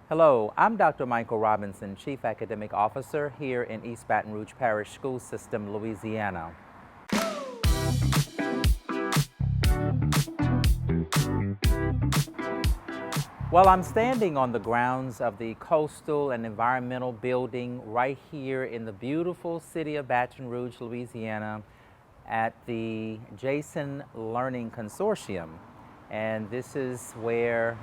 Hello, I'm Dr. Michael Robinson, Chief Academic Officer here in East Baton Rouge Parish School System, Louisiana. Well, I'm standing on the grounds of the Coastal and Environmental Building right here in the beautiful city of Baton Rouge, Louisiana at the Jason Learning Consortium. And this is where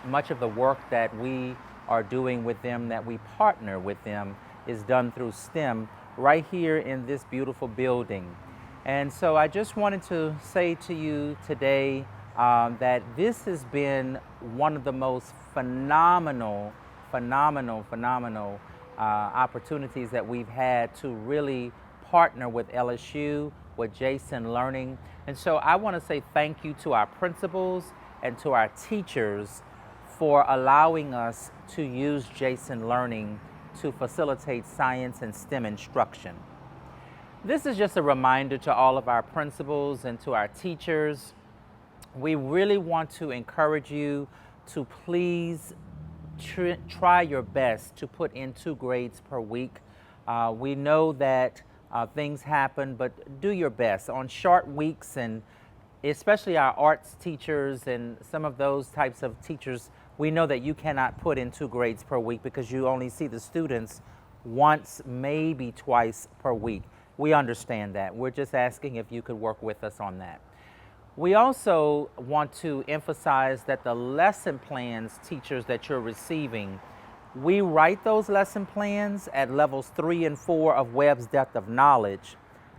much of the work that we are doing with them, that we partner with them, is done through STEM right here in this beautiful building. And so I just wanted to say to you today that this has been one of the most phenomenal opportunities that we've had to really partner with LSU, with Jason Learning. And so I want to say thank you to our principals and to our teachers for allowing us to use Jason Learning to facilitate science and STEM instruction. This is just a reminder to all of our principals and to our teachers. We really want to encourage you to please try your best to put in 2 grades per week. We know that things happen, but do your best on short weeks, and especially our arts teachers and some of those types of teachers, we know that you cannot put in 2 grades per week because you only see the students once, maybe twice per week. We understand that. We're just asking if you could work with us on that. We also want to emphasize that the lesson plans, teachers, that you're receiving, we write those lesson plans at levels 3 and 4 of Webb's Depth of Knowledge.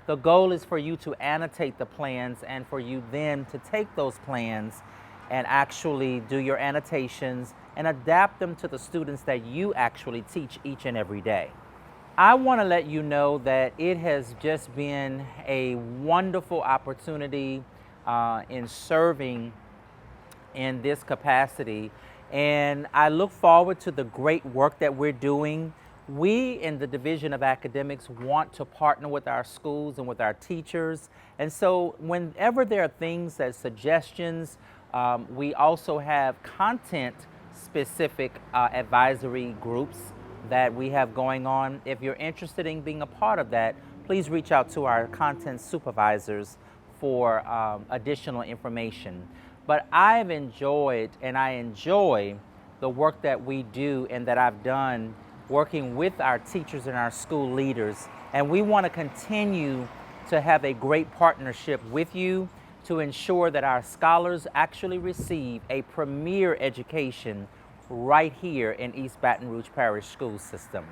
The goal is for you to annotate the plans and for you then to take those plans and actually do your annotations and adapt them to the students that you actually teach each and every day. I want to let you know that it has just been a wonderful opportunity in serving in this capacity. And I look forward to the great work that we're doing. We in the Division of Academics want to partner with our schools and with our teachers. And so whenever there are things that suggestions, we also have content-specific advisory groups that we have going on. If you're interested in being a part of that, please reach out to our content supervisors for additional information. But I've enjoyed and I enjoy the work that we do and that I've done working with our teachers and our school leaders. And we want to continue to have a great partnership with you to ensure that our scholars actually receive a premier education right here in East Baton Rouge Parish School System.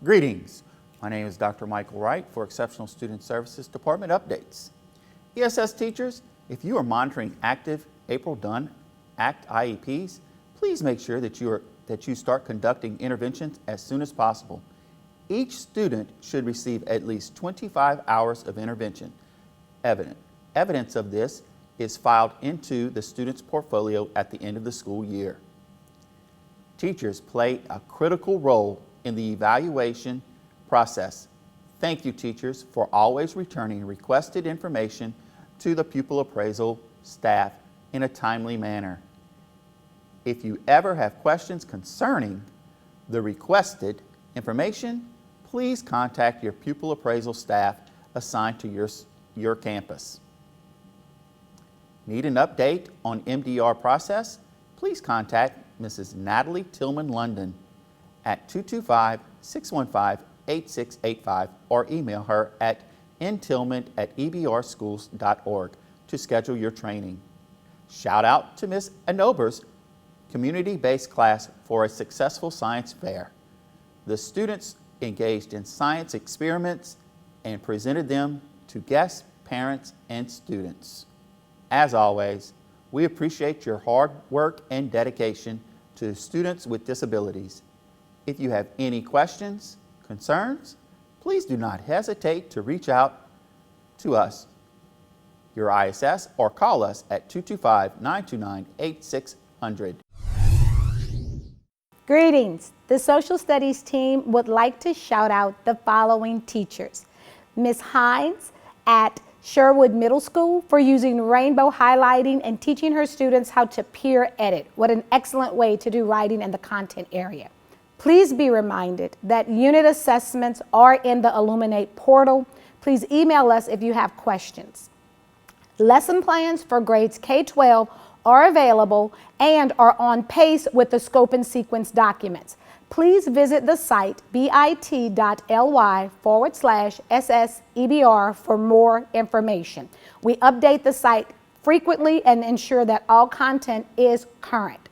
Greetings. My name is Dr. Michael Wright for Exceptional Student Services Department Updates. ESS teachers, if you are monitoring active April Done Act IEPs, please make sure that you start conducting interventions as soon as possible. Each student should receive at least 25 hours of intervention. Evidence of this is filed into the student's portfolio at the end of the school year. Teachers play a critical role in the evaluation process. Thank you, teachers, for always returning requested information to the pupil appraisal staff in a timely manner. If you ever have questions concerning the requested information, please contact your pupil appraisal staff assigned to your campus. Need an update on MDR process? Please contact Mrs. Natalie Tillman London at 225-615-8685 or email her at ntillman@ebrschools.org to schedule your training. Shout out to Ms. Anober's community-based class for a successful science fair. The students engaged in science experiments and presented them to guests, parents, and students. As always, we appreciate your hard work and dedication to students with disabilities. If you have any questions, concerns, please do not hesitate to reach out to us, your ISS, or call us at 225-929-8600. Greetings. The Social Studies team would like to shout out the following teachers. Ms. Hines at Sherwood Middle School for using rainbow highlighting and teaching her students how to peer edit. What an excellent way to do writing in the content area. Please be reminded that unit assessments are in the Illuminate portal. Please email us if you have questions. Lesson plans for grades K-12 are available and are on pace with the scope and sequence documents. Please visit the site bit.ly/SSEBR for more information. We update the site frequently and ensure that all content is current.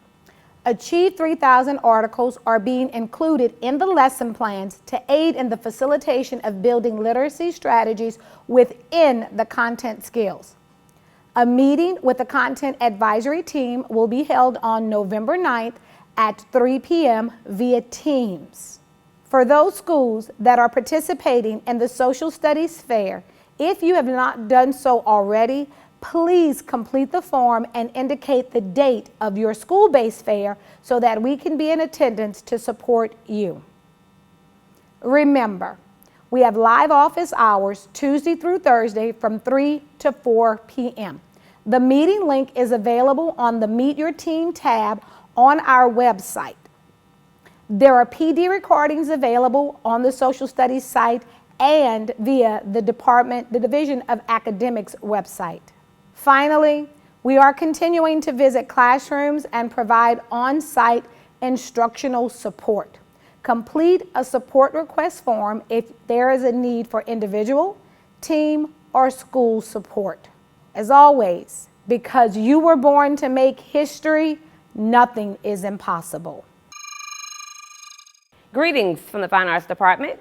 Achieve 3000 articles are being included in the lesson plans to aid in the facilitation of building literacy strategies within the content skills. A meeting with the content advisory team will be held on November 9th at 3 p.m. via Teams. For those schools that are participating in the Social Studies Fair, if you have not done so already, please complete the form and indicate the date of your school-based fair so that we can be in attendance to support you. Remember, we have live office hours Tuesday through Thursday from 3 to 4 p.m. The meeting link is available on the Meet Your Team tab on our website. There are PD recordings available on the Social Studies site and via the Division of Academics website. Finally, we are continuing to visit classrooms and provide on-site instructional support. Complete a support request form if there is a need for individual, team, or school support. As always, because you were born to make history, nothing is impossible. Greetings from the Fine Arts Department.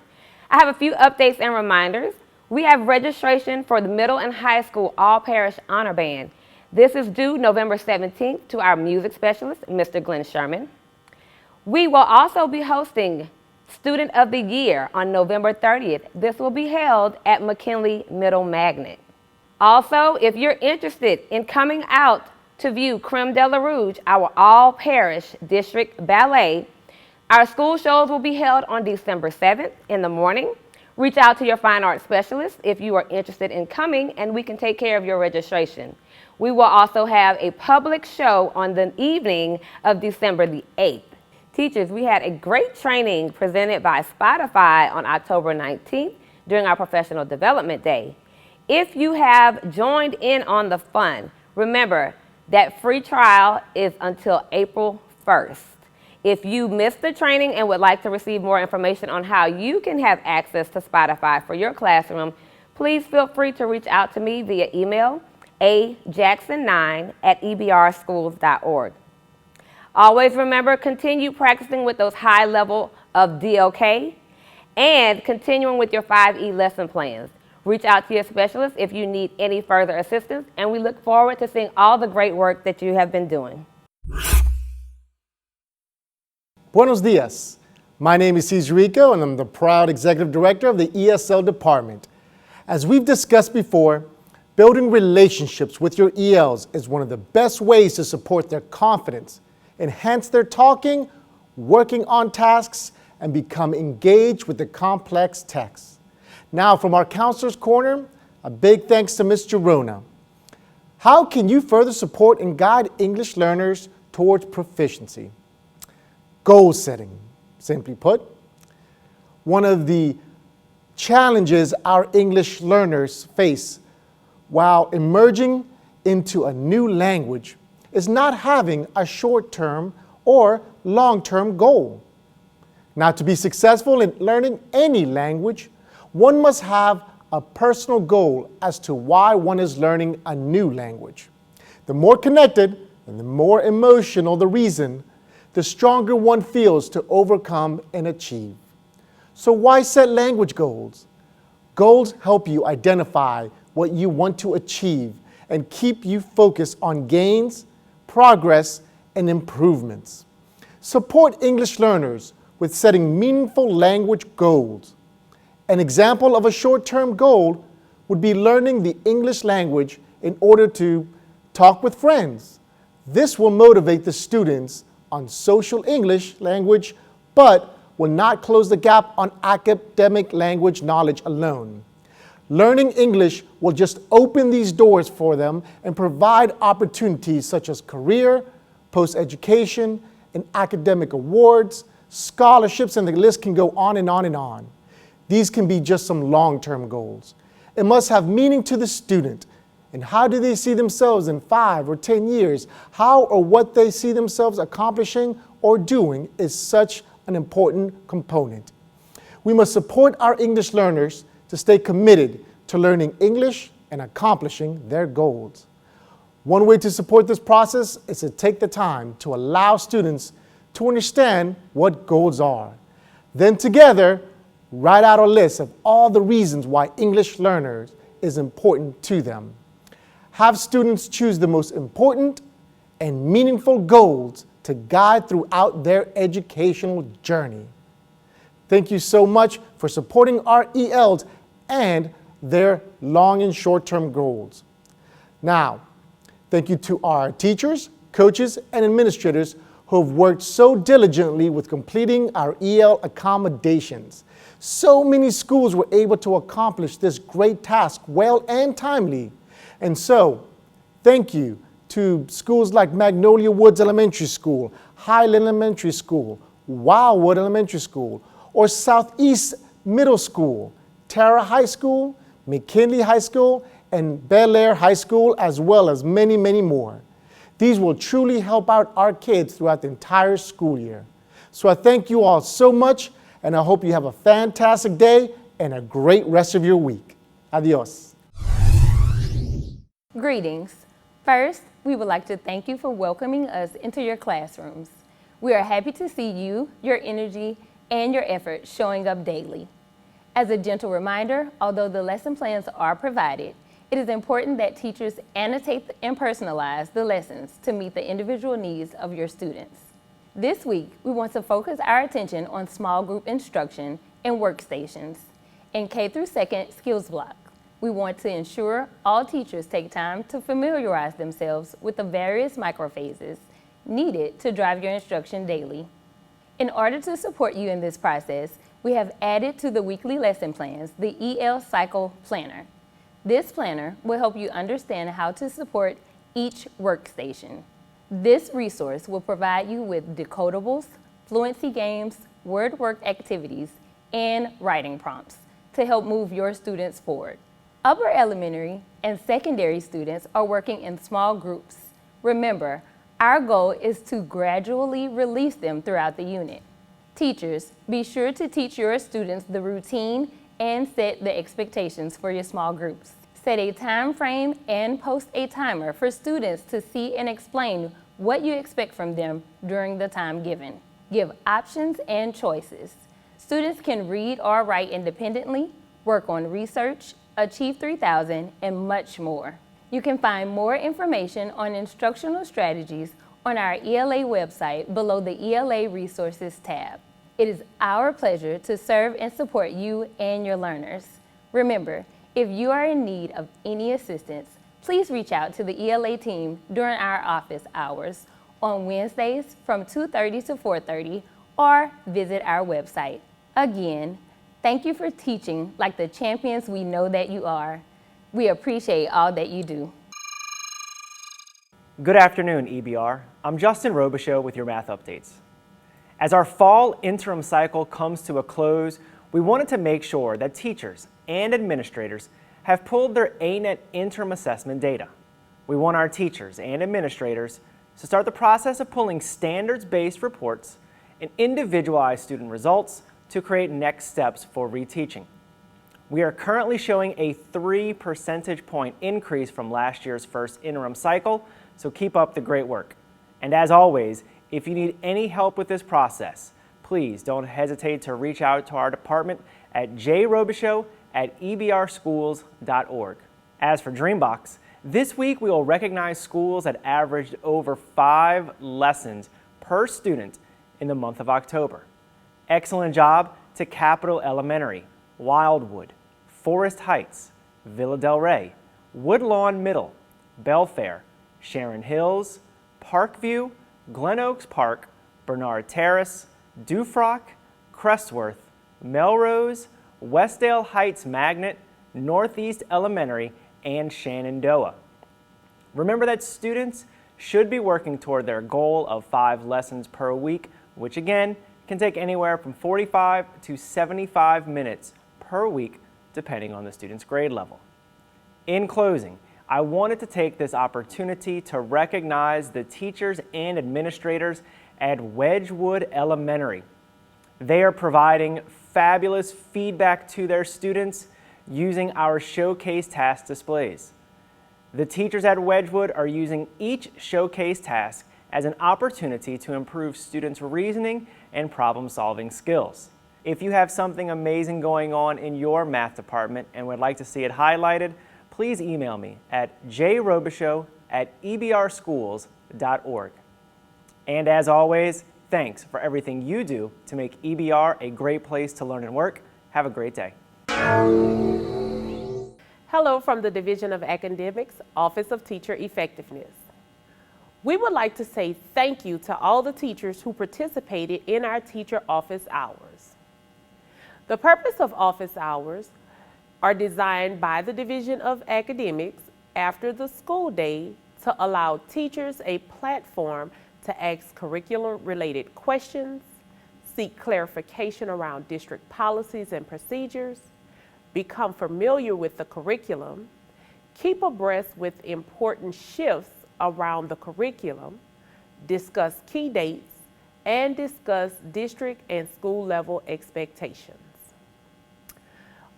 I have a few updates and reminders. We have registration for the middle and high school all-parish honor band. This is due November 17th to our music specialist, Mr. Glenn Sherman. We will also be hosting Student of the Year on November 30th. This will be held at McKinley Middle Magnet. Also, if you're interested in coming out to view Creme de la Rouge, our all-parish district ballet, our school shows will be held on December 7th in the morning. Reach out to your fine arts specialist if you are interested in coming, and we can take care of your registration. We will also have a public show on the evening of December the 8th. Teachers, we had a great training presented by Spotify on October 19th during our Professional Development Day. If you have joined in on the fun, remember that free trial is until April 1st. If you missed the training and would like to receive more information on how you can have access to Spotify for your classroom, please feel free to reach out to me via email, ajackson9@ebrschools.org. Always remember, continue practicing with those high level of DOK and continuing with your 5E lesson plans. Reach out to your specialist if you need any further assistance, and we look forward to seeing all the great work that you have been doing. Buenos dias. My name is Cesar Rico, and I'm the proud executive director of the ESL department. As we've discussed before, building relationships with your ELs is one of the best ways to support their confidence, enhance their talking, working on tasks, and become engaged with the complex text. Now, from our Counselor's Corner, a big thanks to Ms. Gerona. How can you further support and guide English learners towards proficiency? Goal setting, simply put. One of the challenges our English learners face while emerging into a new language is not having a short-term or long-term goal. Now, to be successful in learning any language, one must have a personal goal as to why one is learning a new language. The more connected and the more emotional the reason, the stronger one feels to overcome and achieve. So why set language goals? Goals help you identify what you want to achieve and keep you focused on gains, progress, and improvements. Support English learners with setting meaningful language goals. An example of a short-term goal would be learning the English language in order to talk with friends. This will motivate the students on social English language, but will not close the gap on academic language knowledge alone. Learning English will just open these doors for them and provide opportunities such as career, post-education, and academic awards, scholarships, and the list can go on and on and on. These can be just some long-term goals. It must have meaning to the student. And how do they see themselves in 5 or 10 years? How or what they see themselves accomplishing or doing is such an important component. We must support our English learners to stay committed to learning English and accomplishing their goals. One way to support this process is to take the time to allow students to understand what goals are. Then together, write out a list of all the reasons why English learners is important to them. Have students choose the most important and meaningful goals to guide throughout their educational journey. Thank you so much for supporting our ELs and their long and short-term goals. Now, thank you to our teachers, coaches, and administrators who have worked so diligently with completing our EL accommodations. So many schools were able to accomplish this great task well and timely. And so, thank you to schools like Magnolia Woods Elementary School, Highland Elementary School, Wildwood Elementary School, or Southeast Middle School, Tara High School, McKinley High School, and Bel Air High School, as well as many, many more. These will truly help out our kids throughout the entire school year. So I thank you all so much, and I hope you have a fantastic day and a great rest of your week. Adios. Greetings. First, we would like to thank you for welcoming us into your classrooms. We are happy to see you, your energy, and your effort showing up daily. As a gentle reminder, although the lesson plans are provided, it is important that teachers annotate and personalize the lessons to meet the individual needs of your students. This week, we want to focus our attention on small group instruction and workstations and K through 2nd skills block. We want to ensure all teachers take time to familiarize themselves with the various microphases needed to drive your instruction daily. In order to support you in this process, we have added to the weekly lesson plans the EL Cycle Planner. This planner will help you understand how to support each workstation. This resource will provide you with decodables, fluency games, word work activities, and writing prompts to help move your students forward. Upper elementary and secondary students are working in small groups. Remember, our goal is to gradually release them throughout the unit. Teachers, be sure to teach your students the routine and set the expectations for your small groups. Set a time frame and post a timer for students to see and explain what you expect from them during the time given. Give options and choices. Students can read or write independently, work on research, achieve 3000, and much more. You can find more information on instructional strategies on our ELA website below the ELA Resources tab. It is our pleasure to serve and support you and your learners. Remember, if you are in need of any assistance, please reach out to the ELA team during our office hours on Wednesdays from 2:30 to 4:30 or visit our website. Again, thank you for teaching like the champions we know that you are. We appreciate all that you do. Good afternoon, EBR. I'm Justin Robicheaux with your math updates. As our fall interim cycle comes to a close, we wanted to make sure that teachers and administrators have pulled their ANET interim assessment data. We want our teachers and administrators to start the process of pulling standards-based reports and individualized student results to create next steps for reteaching. We are currently showing a 3 percentage point increase from last year's first interim cycle, so keep up the great work. And as always, if you need any help with this process, please don't hesitate to reach out to our department at jrobicheaux@ebrschools.org. As for Dreambox, this week we will recognize schools that averaged over 5 lessons per student in the month of October. Excellent job to Capitol Elementary, Wildwood, Forest Heights, Villa Del Rey, Woodlawn Middle, Belfair, Sharon Hills, Parkview, Glen Oaks Park, Bernard Terrace, Dufrock, Crestworth, Melrose, Westdale Heights Magnet, Northeast Elementary, and Shenandoah. Remember that students should be working toward their goal of 5 lessons per week, which again can take anywhere from 45 to 75 minutes per week, depending on the student's grade level. In closing, I wanted to take this opportunity to recognize the teachers and administrators at Wedgwood Elementary. They are providing fabulous feedback to their students using our showcase task displays. The teachers at Wedgwood are using each showcase task as an opportunity to improve students' reasoning and problem-solving skills. If you have something amazing going on in your math department and would like to see it highlighted, please email me at jrobicheaux@ebrschools.org. And as always, thanks for everything you do to make EBR a great place to learn and work. Have a great day. Hello from the Division of Academics, Office of Teacher Effectiveness. We would like to say thank you to all the teachers who participated in our teacher office hours. The purpose of office hours are designed by the Division of Academics after the school day to allow teachers a platform to ask curriculum-related questions, seek clarification around district policies and procedures, become familiar with the curriculum, keep abreast with important shifts around the curriculum, discuss key dates, and discuss district and school level expectations.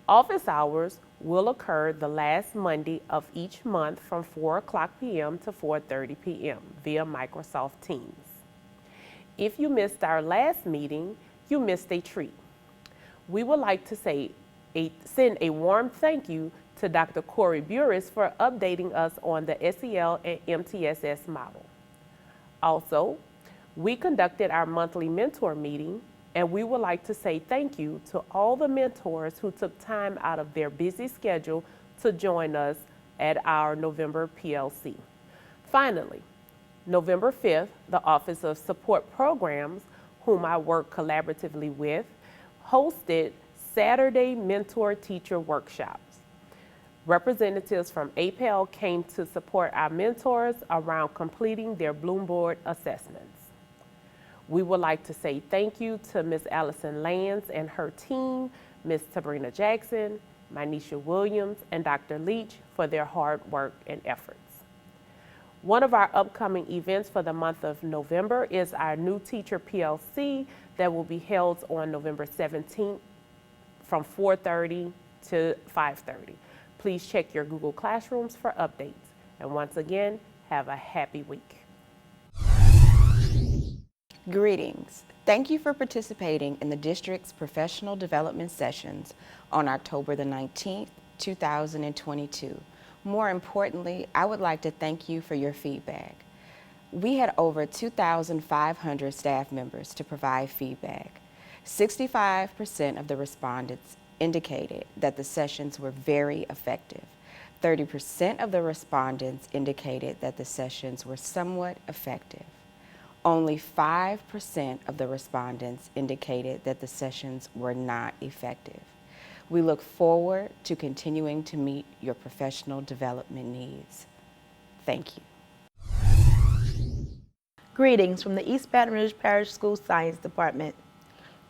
Office hours will occur the last Monday of each month from 4:00 p.m. to 4:30 p.m. via Microsoft Teams. If you missed our last meeting, you missed a treat. We would like to send a warm thank you to Dr. Corey Burris for updating us on the SEL and MTSS model. Also, we conducted our monthly mentor meeting, and we would like to say thank you to all the mentors who took time out of their busy schedule to join us at our November PLC. Finally, November 5th, the Office of Support Programs, whom I work collaboratively with, hosted Saturday Mentor Teacher Workshops. Representatives from APEL came to support our mentors around completing their Bloomboard assessments. We would like to say thank you to Ms. Allison Lands and her team, Ms. Sabrina Jackson, Manisha Williams, and Dr. Leach for their hard work and efforts. One of our upcoming events for the month of November is our new Teacher PLC that will be held on November 17th from 4:30 to 5:30. Please check your Google Classrooms for updates. And once again, have a happy week. Greetings. Thank you for participating in the district's professional development sessions on October the 19th, 2022. More importantly, I would like to thank you for your feedback. We had over 2,500 staff members to provide feedback. 65% of the respondents indicated that the sessions were very effective. 30% of the respondents indicated that the sessions were somewhat effective. Only 5% of the respondents indicated that the sessions were not effective. We look forward to continuing to meet your professional development needs. Thank you. Greetings from the East Baton Rouge Parish School Science Department.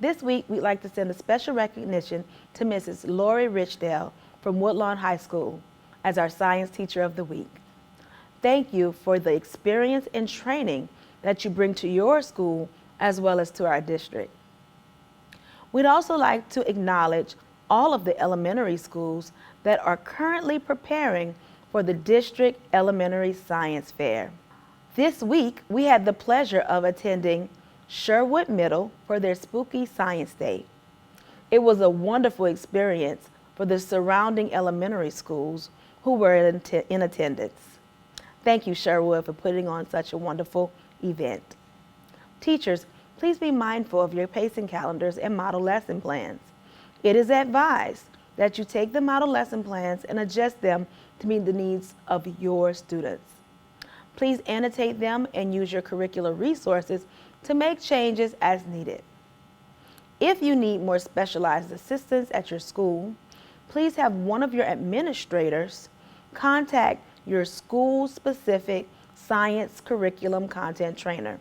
This week, we'd like to send a special recognition to Mrs. Lori Richdale from Woodlawn High School as our Science Teacher of the Week. Thank you for the experience and training that you bring to your school as well as to our district. We'd also like to acknowledge all of the elementary schools that are currently preparing for the District Elementary Science Fair. This week, we had the pleasure of attending Sherwood Middle for their Spooky Science Day. It was a wonderful experience for the surrounding elementary schools who were in attendance. Thank you, Sherwood, for putting on such a wonderful event. Teachers, please be mindful of your pacing calendars and model lesson plans. It is advised that you take the model lesson plans and adjust them to meet the needs of your students. Please annotate them and use your curricular resources to make changes as needed. If you need more specialized assistance at your school, please have one of your administrators contact your school-specific science curriculum content trainer.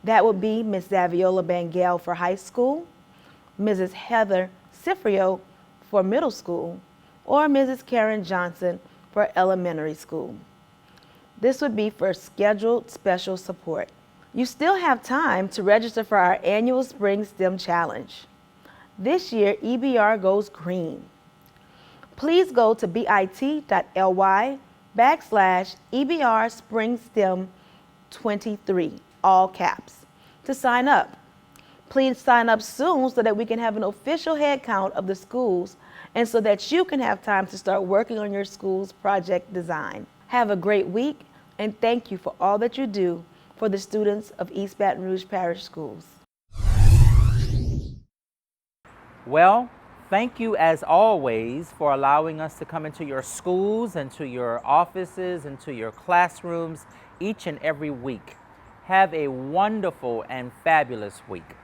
That would be Ms. Zaviola Bangel for high school, Mrs. Heather Cifrio for middle school, or Mrs. Karen Johnson for elementary school. This would be for scheduled special support. You still have time to register for our annual Spring STEM Challenge. This year, EBR goes green. Please go to bit.ly/EBR Spring STEM 23, all caps, to sign up. Please sign up soon so that we can have an official head count of the schools and so that you can have time to start working on your school's project design. Have a great week, and thank you for all that you do for the students of East Baton Rouge Parish Schools. Well, thank you as always for allowing us to come into your schools and to your offices and to your classrooms each and every week. Have a wonderful and fabulous week.